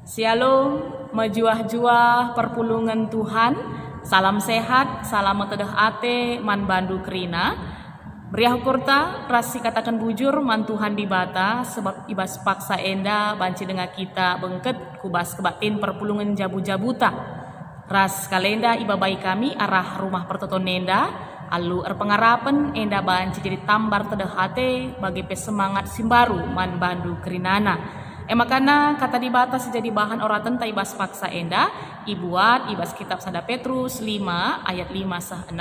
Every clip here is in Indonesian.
Shalom, majuah-juah perpulungan Tuhan. Salam sehat, salam tedah ate, man bandu kerina. Beriah kurta, rasi katakan bujur, man Tuhan di bata, sebab ibas paksa enda, banci dengan kita bengket, kubas kebatin perpulungan jabu-jabuta. Ras kalenda iba bayi kami, arah rumah pertoton enda, alu erpengarapan enda banci jadi tambar tedah ate, bagi pesemangat simbaru, man bandu kerinana. Makana kata di batas jadi bahan oratan ta ibas paksa enda ibuat ibas kitab Sada Petrus 5 ayat 5-6.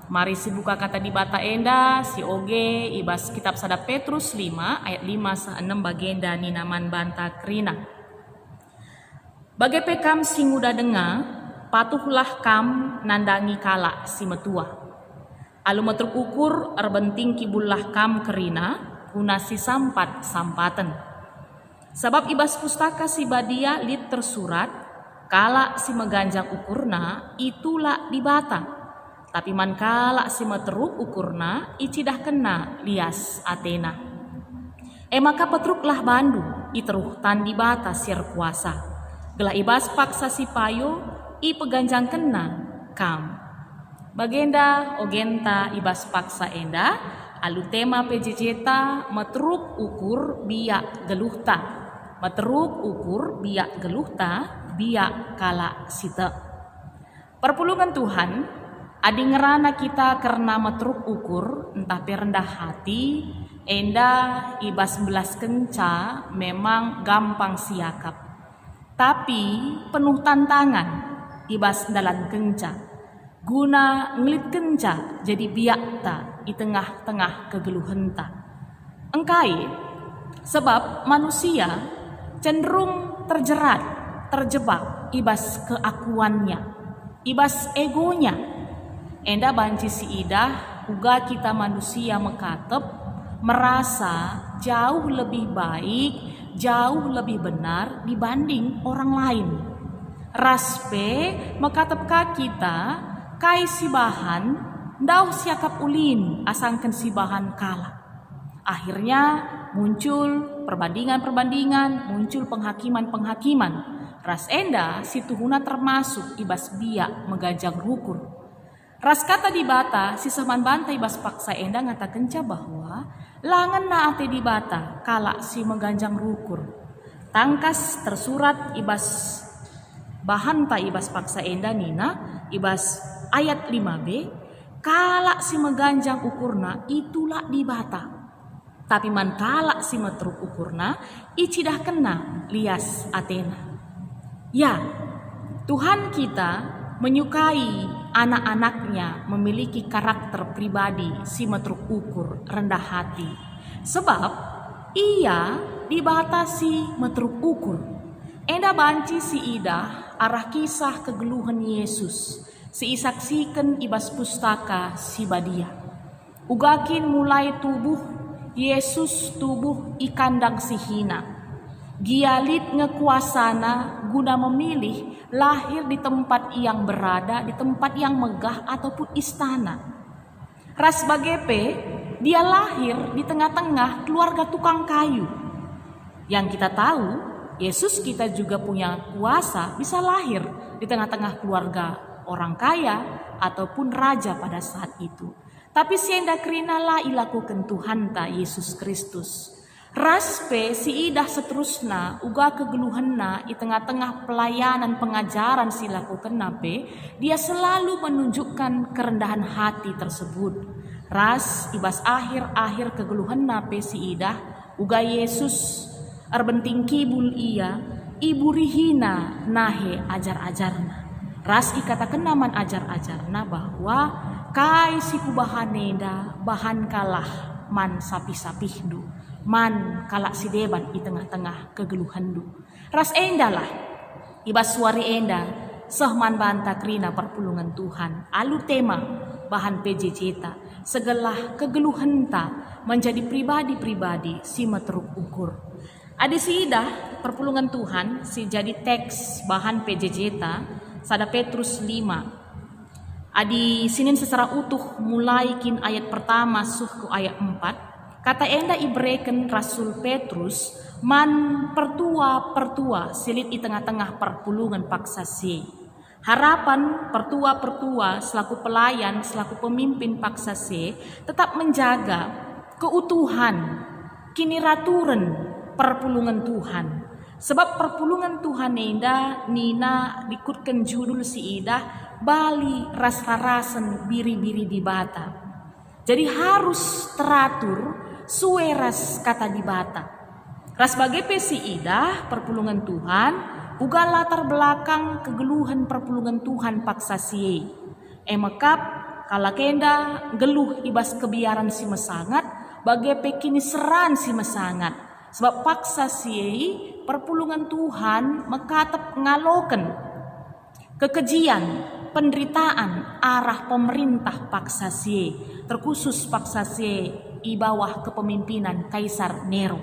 Mari si buka kata di bata enda si oge ibas kitab Sada Petrus 5 ayat 5-6 bagenda ninaman banta krina. Bagai pekam sing udah dengar patuhlah kam nandangi kala si metua. Alu metruk ukur erbenting kibullah kam kerina guna si sampat sampatan. Sebab ibas pustaka si badia lit tersurat, kala si meganjang ukurna itulah dibata. Tapi man kala si meteruk ukurna icidah kena lias Athena. Maka petruklah bandu iteruh tan dibata sir kuasa. Gelah ibas paksa si payo i peganjang kena kam. Bagenda ogenta ibas paksa enda alu tema PJJ meteruk ukur biak geluhta. Meteruk ukur biak geluhta biak kala sita. Perpulungan Tuhan adi ngerana kita karena meteruk ukur entah perendah hati enda ibas belas kenca memang gampang siakap. Tapi penuh tantangan ibas dalan kenca. Guna ngelit kenca jadi biak ta di tengah-tengah kegeluhenta. Engkai sebab manusia cenderung terjerat, terjebak ibas keakuannya, ibas egonya. Enda banci si idah, uga kita manusia mekatep, merasa jauh lebih baik, jauh lebih benar dibanding orang lain. Raspe mekatepka kita, kai si bahan, ndauh siakap ulin, asangkan si bahan kalah. Akhirnya muncul perbandingan-perbandingan, muncul penghakiman-penghakiman. Ras enda si tuhuna termasuk ibas biak megajang rukur. Ras kata di bata si saman banta ibas paksa enda ngata kenca bahwa langan na ate di bata kala si meganjang rukur. Tangkas tersurat ibas bahan ta ibas paksa enda nina ibas ayat 5b kala si meganjang ukurna itulah di bata. Tapi man kala si metruk ukurna icidah kena lias Athena. Ya, Tuhan kita menyukai anak-anaknya memiliki karakter pribadi si metruk ukur rendah hati. Sebab ia dibatasi metruk ukur. Enda banci si idah arah kisah kegeluhan Yesus si isaksikan ibas pustaka si badia. Ugakin mulai tubuh Yesus tubuh ikandang si hina. Gialit ngekuasana guna memilih lahir di tempat yang berada, di tempat yang megah ataupun istana. Ras bagepe, dia lahir di tengah-tengah keluarga tukang kayu. Yang kita tahu, Yesus kita juga punya kuasa bisa lahir di tengah-tengah keluarga orang kaya ataupun raja pada saat itu. Tapi sienda krina la ilakukan Tuhan ta Yesus Kristus. Raspe si idah seterusna uga kegeluhanna di tengah-tengah pelayanan pengajaran si lakukan nape dia selalu menunjukkan kerendahan hati tersebut. Ras ibas akhir-akhir kegeluhan nape si idah uga Yesus erbenting kibul ia ibu rihina nahe ajar-ajarna. Ras ikatakan naman ajar-ajarna bahwa kai si kubahan enda bahan kalah man sapi-sapihdu man kalak si deban di tengah-tengah kegeluhandu. Ras enda lah ibas suari enda sehman banta krina perpulungan Tuhan alu tema bahan PJJ ta segelah kegeluhanta menjadi pribadi-pribadi si meteruk ukur. Adi si idah perpulungan Tuhan si jadi teks bahan PJJ ta Sada Petrus 5. Adi sinin secara utuh mulai kin ayat pertama suh ke ayat 4 kata enda ibreken Rasul Petrus man pertua silit di tengah-tengah perpulungan paksa si. Harapan pertua selaku pelayan, selaku pemimpin paksa si tetap menjaga keutuhan, kiniraturan perpulungan Tuhan. Sebab perpulungan Tuhan enda nina dikutkan judul si ida Bali ras-rasen biri-biri di bata. Jadi harus teratur sueras kata di bata. Ras bagi pesi ida perpulungan Tuhan uga latar belakang kegeluhan perpulungan Tuhan paksa sie. Emekap kala kenda geluh ibas kebiaran si mesangat bagi pekini seran si mesangat. Sebab paksa sie perpulungan Tuhan mekatap ngaloken kekejian, penderitaan arah pemerintah paksa sie, terkhusus paksa sie di bawah kepemimpinan Kaisar Nero.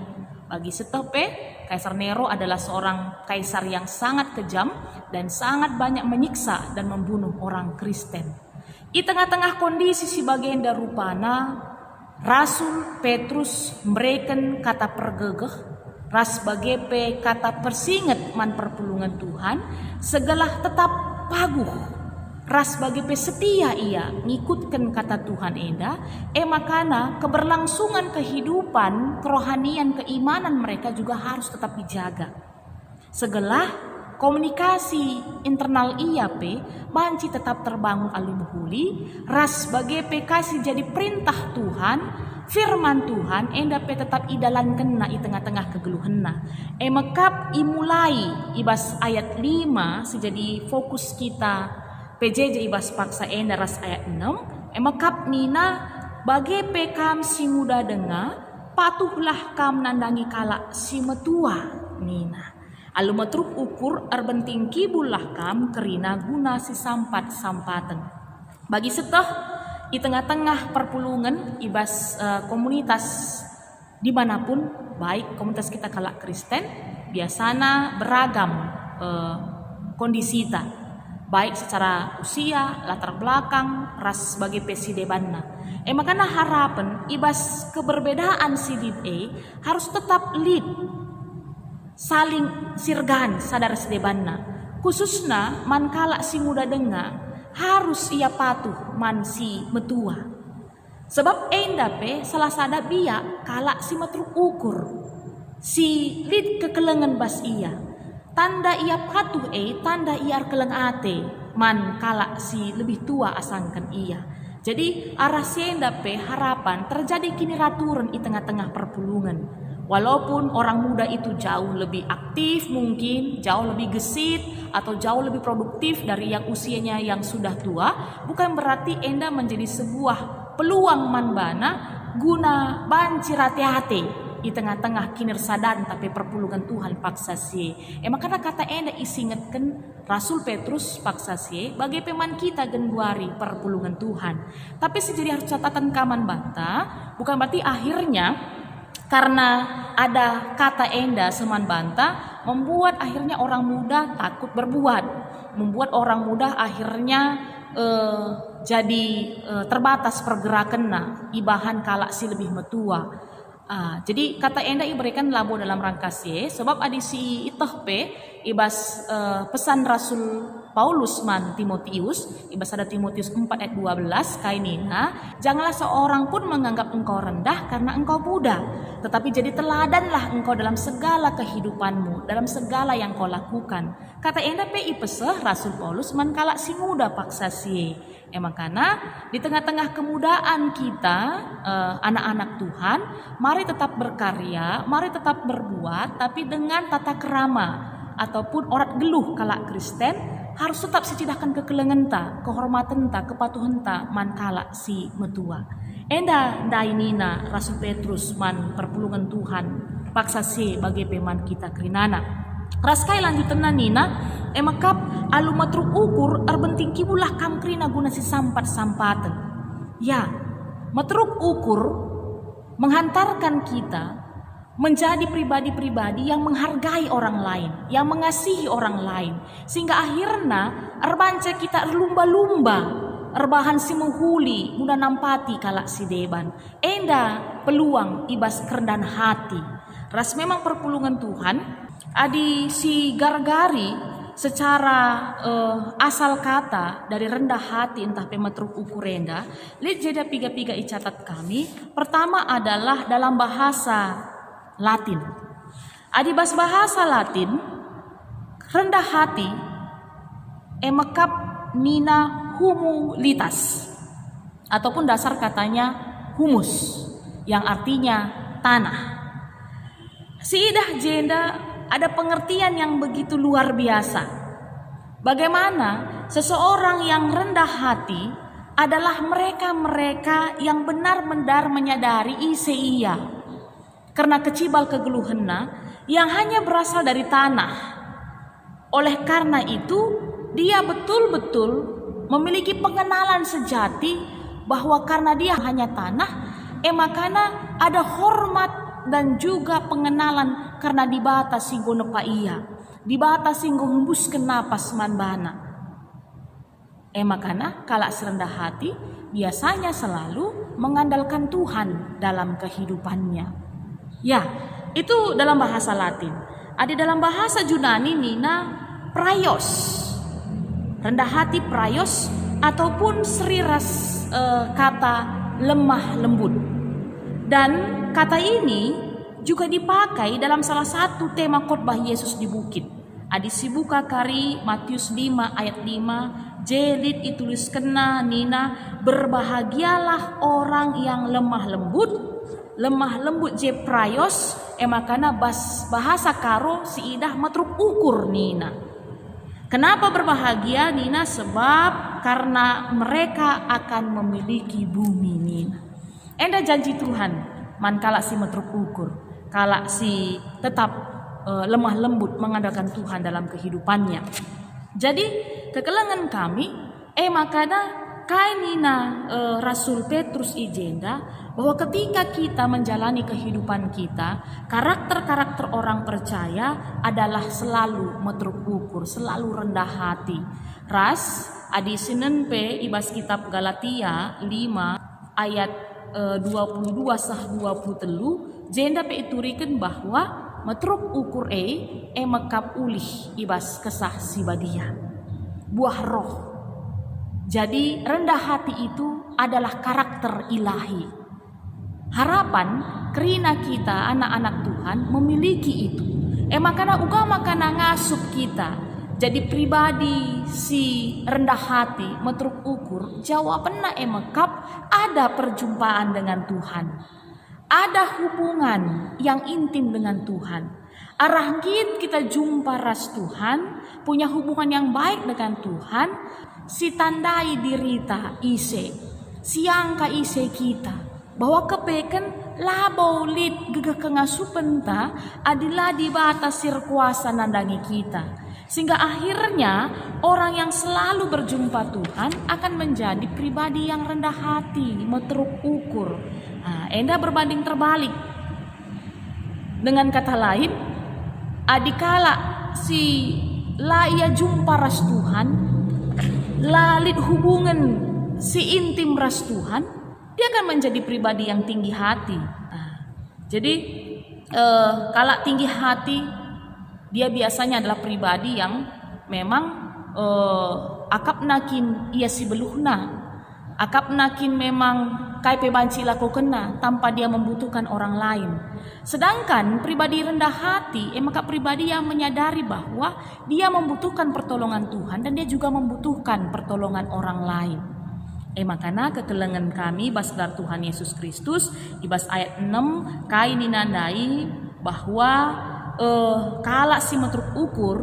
Bagi Setope, Kaisar Nero adalah seorang kaisar yang sangat kejam dan sangat banyak menyiksa dan membunuh orang Kristen. Di tengah-tengah kondisi si bagenda rupana, Rasul Petrus mereken kata pergegeh, ras bagepe kata persinget man perpulungan Tuhan, segala tetap paguh. Ras bagepe setia ia ngikutkan kata Tuhan enda, makana keberlangsungan kehidupan, kerohanian, keimanan mereka juga harus tetap dijaga. Segala komunikasi internal ia banci tetap terbangun alimuhuli, ras bagepe kasih jadi perintah Tuhan, firman Tuhan enda tetap idalankan na i tengah-tengah kegeluhenna. Mekap imulai ibas ayat 5 sejadi fokus kita PJJ ibas paksa enda ras ayat 6. Mekap nina bagi pekam si muda denga patuhlah kam nandangi kala si metua nina. Alu metruk ukur erbenting kibulah kam kerina guna si sampat sampatan. Bagi seteh di tengah-tengah perpulungan ibas komunitas dimanapun, baik komunitas kita kala Kristen biasanya beragam kondisi ta, baik secara usia, latar belakang, ras sebagai pesidebanna. Makanya harapan ibas keberbedaan sidit harus tetap lead, saling sirgan sadar sedebanna. Khususnya man kala si muda denga harus ia patuh man si metua. Sebab endape salah sada biak kala si metruk ukur si lead kekelengan bas ia. Tanda ia patuh tanda ia keleng ate man kala si lebih tua asangkan ia. Jadi arah siendape harapan terjadi kini raturan di tengah-tengah perpulungan. Walaupun orang muda itu jauh lebih aktif mungkin, jauh lebih gesit atau jauh lebih produktif dari yang usianya yang sudah tua, bukan berarti enda menjadi sebuah peluang manbana guna banci hati-hati di tengah-tengah kinirsadan tapi perpulungan Tuhan paksa sie. Makanya kata enda isingetkan Rasul Petrus paksa sie bagi peman kita genduari perpulungan Tuhan. Tapi sejadi harus catatan kaman banta, bukan berarti akhirnya karena ada kata enda seman banta membuat akhirnya orang muda takut berbuat, membuat orang muda akhirnya jadi terbatas pergerakannya ibahan kala si lebih metua. Jadi kata enda iberikan labo dalam rangka sie sebab adisi itohpe ibas pesan Rasul Paulus man Timotius ibas ada Timotius 4 ayat 12 kainina, janganlah seorang pun menganggap engkau rendah karena engkau muda, tetapi jadi teladanlah engkau dalam segala kehidupanmu, dalam segala yang kau lakukan. Kata enda pe ipeseh Rasul Paulus man kala si muda paksa sie. Makanya di tengah-tengah kemudaan kita anak-anak Tuhan, mari tetap berkarya, mari tetap berbuat, tapi dengan tata kerama ataupun orat geluh kala Kristen harus tetap sicidahkan kekelengenta, kehormatenta, kepatuhenta man kala si metua. Enda dainina Rasul Petrus man perpulungan Tuhan paksa si bagi peman kita kerinana. Raskai lanjutan nina, emakap alu matruk ukur erbenting kibulah kam krina guna si sampat sampatan. Ya, matruk ukur menghantarkan kita menjadi pribadi-pribadi yang menghargai orang lain, yang mengasihi orang lain, sehingga akhirnya erbanca kita lumba-lumba rebahan si menghuli muda nampati kalak si deban. Enda peluang ibas kerendahan hati. Ras memang perpulungan Tuhan adi si gargari secara asal kata dari rendah hati entah pematruk ukurenda. Lihat jeda piga-piga icatat kami. Pertama adalah dalam bahasa Latin. Adi bahasa Latin rendah hati emekap nina humulitas ataupun dasar katanya humus yang artinya tanah. Siidah jenda ada pengertian yang begitu luar biasa. Bagaimana seseorang yang rendah hati adalah mereka-mereka yang benar-benar menyadari isi ia karena kecibal kegeluhenna yang hanya berasal dari tanah. Oleh karena itu, dia betul-betul memiliki pengenalan sejati bahwa karena dia hanya tanah, makanya ada hormat dan juga pengenalan karena dibatasi gonepa ia, dibatasi hembus ke napas manbana. Makanya kalak serendah hati biasanya selalu mengandalkan Tuhan dalam kehidupannya. Ya, itu dalam bahasa Latin. Ada dalam bahasa Yunani nina praios. Rendah hati praios ataupun seriras kata lemah lembut. Dan kata ini juga dipakai dalam salah satu tema khotbah Yesus di bukit. Adisi buka kari Matius 5 ayat 5, jelit itulis kena nina berbahagialah orang yang lemah lembut je praios makana bahasa karo si idah matruk ukur nina. Kenapa berbahagia nina? Sebab karena mereka akan memiliki bumi nina. Enda janji Tuhan man kalak si matruk ukur, kalak si tetap lemah lembut mengandalkan Tuhan dalam kehidupannya. Jadi kekelengan kami makanya kainina Rasul Petrus ijenda bahwa ketika kita menjalani kehidupan kita, karakter-karakter orang percaya adalah selalu matruk ukur, selalu rendah hati. Ras adi sinen pe ibas kitab Galatia 5 ayat 22 sah 23 jenda pe iturikan bahwa matruk ukur mekap ulih ibas kesah si badia buah roh. Jadi rendah hati itu adalah karakter ilahi. Harapan kerina kita anak-anak Tuhan memiliki itu. Makanya makana ngasup kita jadi pribadi si rendah hati matruk ukur jawabannya mekap ada perjumpaan dengan Tuhan, ada hubungan yang intim dengan Tuhan. Arah kita jumpa ras Tuhan, punya hubungan yang baik dengan Tuhan, si tandai dirita ise, siangka ise kita bahwa kepeken labau lid gegah kengasupenta adilah di batas kuasa nandangi kita. Sehingga akhirnya orang yang selalu berjumpa Tuhan akan menjadi pribadi yang rendah hati, matruk ukur. Enda berbanding terbalik. Dengan kata lain, adikala si la ia jumpa ras Tuhan, lalit hubungan si intim ras Tuhan, dia akan menjadi pribadi yang tinggi hati. Jadi kala tinggi hati, dia biasanya adalah pribadi yang memang akap nakin ia si beluhna, akap nakin memang kai pebanci laku kena tanpa dia membutuhkan orang lain. Sedangkan pribadi rendah hati maka pribadi yang menyadari bahwa dia membutuhkan pertolongan Tuhan dan dia juga membutuhkan pertolongan orang lain. Makanya kekelengan kami basdar Tuhan Yesus Kristus di bas ayat 6 kai ninandai bahwa kala si matruk ukur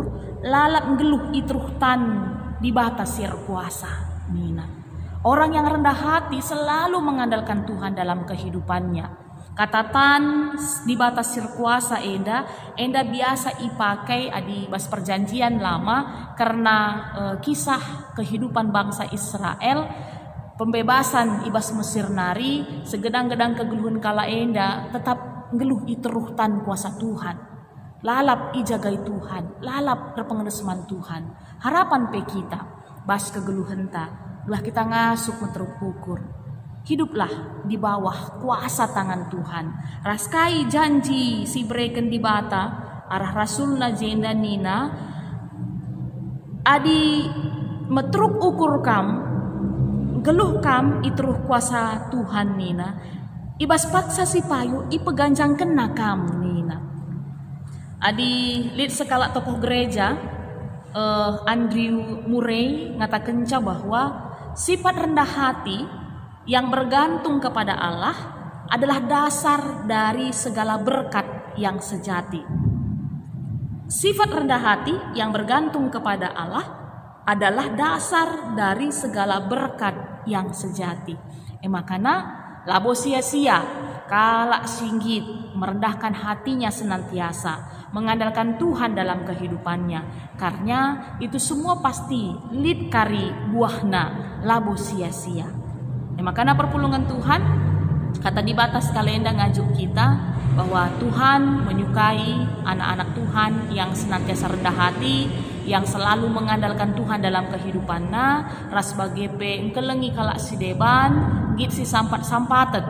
lalap ngeluh itruhtan di batas sir kuasa nina. Orang yang rendah hati selalu mengandalkan Tuhan dalam kehidupannya. Katatan di batas sir kuasa enda biasa ipakai di bas perjanjian lama karena kisah kehidupan bangsa Israel, pembebasan ibas Mesir nari, segedang-gedang kegeluhan kala enda tetap ngeluh iteruhtan kuasa Tuhan. Lalap ijagai Tuhan, lalap terpengenesman Tuhan. Harapan pe kita, bas kegeluhenta, Belah kita ngasuk metruk ukur. Hiduplah di bawah kuasa tangan Tuhan. Raskai janji si breken di bata arah rasulna jenda nina adi metruk ukur kam geluh kam itruh kuasa Tuhan nina ibas paksa si payu ipeganjang kena kam nina. Adi lid sekala tokoh gereja Andrew Murray ngatakan bahwa sifat rendah hati yang bergantung kepada Allah adalah dasar dari segala berkat yang sejati. Sifat rendah hati yang bergantung kepada Allah adalah dasar dari segala berkat yang sejati. Makanya labo sia-sia kalak singgit merendahkan hatinya senantiasa, mengandalkan Tuhan dalam kehidupannya. Karena itu semua pasti lid kari buahna labo sia-sia. Makanya perpulungan Tuhan kata di batas kalenda ngajuk kita bahwa Tuhan menyukai anak-anak Tuhan yang senantiasa rendah hati, yang selalu mengandalkan Tuhan dalam kehidupannya. Ras bagepe engkelengi kalak si deban git si sampat-sampatet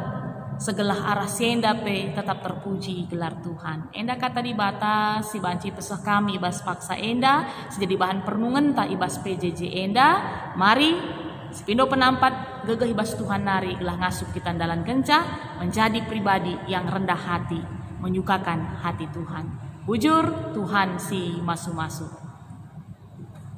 segelah arah senda pe tetap terpuji gelar Tuhan. Enda kata di batas si banci pesah kami ibas paksa enda sejadi bahan perenungan ta ibas PJJ enda. Mari sepindo penampat gegeh ibas Tuhan nari gelah ngasup kita dalam kenca menjadi pribadi yang rendah hati, menyukakan hati Tuhan. Bujur Tuhan si masu-masu.